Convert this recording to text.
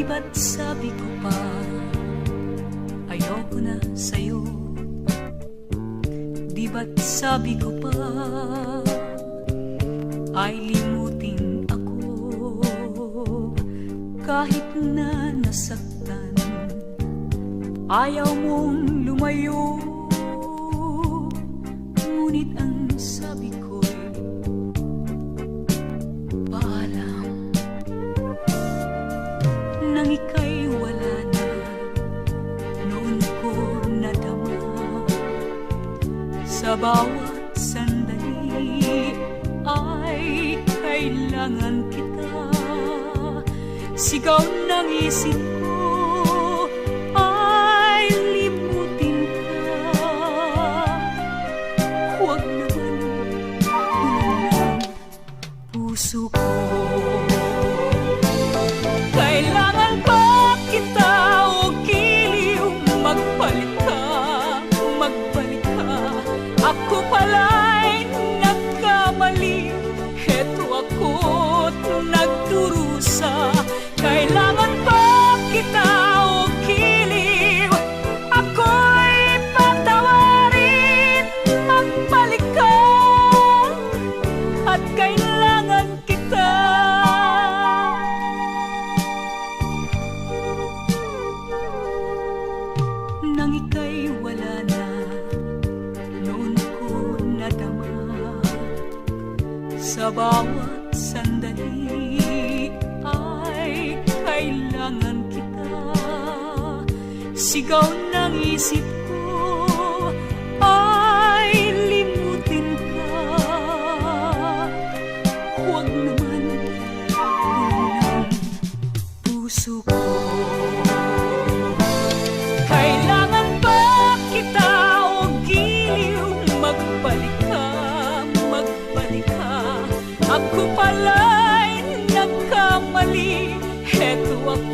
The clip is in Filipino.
ba't sabi ko pa ayoko na sa'yo? Di ba't sabi ko pa ay limutin ako? Kahit na nasaktan, ayaw mong lumayo. Ngunit ang sabi ko'y paalam. Nang ika'y wala na, noon ko nadama. Sa bawat sandali ay kailangan kita. Sigaw ng isip ko ay limutin ka. Huwag naman kulang ng puso ko. Kailangan ba kita o giliw? Magbalik ka, magbalik ka. Ako pala'y nagkamali. Heto ako't nagdurusa. Kailangan ba kita o giliw? Ako'y patawarin. Magbalik ka at kailangan kita. Nang ika'y wala na, noon ko nadama. Sa bawat sandali ay kailangan kita. Sigaw ng isip ko ay limutin ka. Huwag naman kulang ng puso ko. Kailangan ba kita o giliw? Magbalik ka, magbalik ka. Ako pala'y nagkamali. Heto ako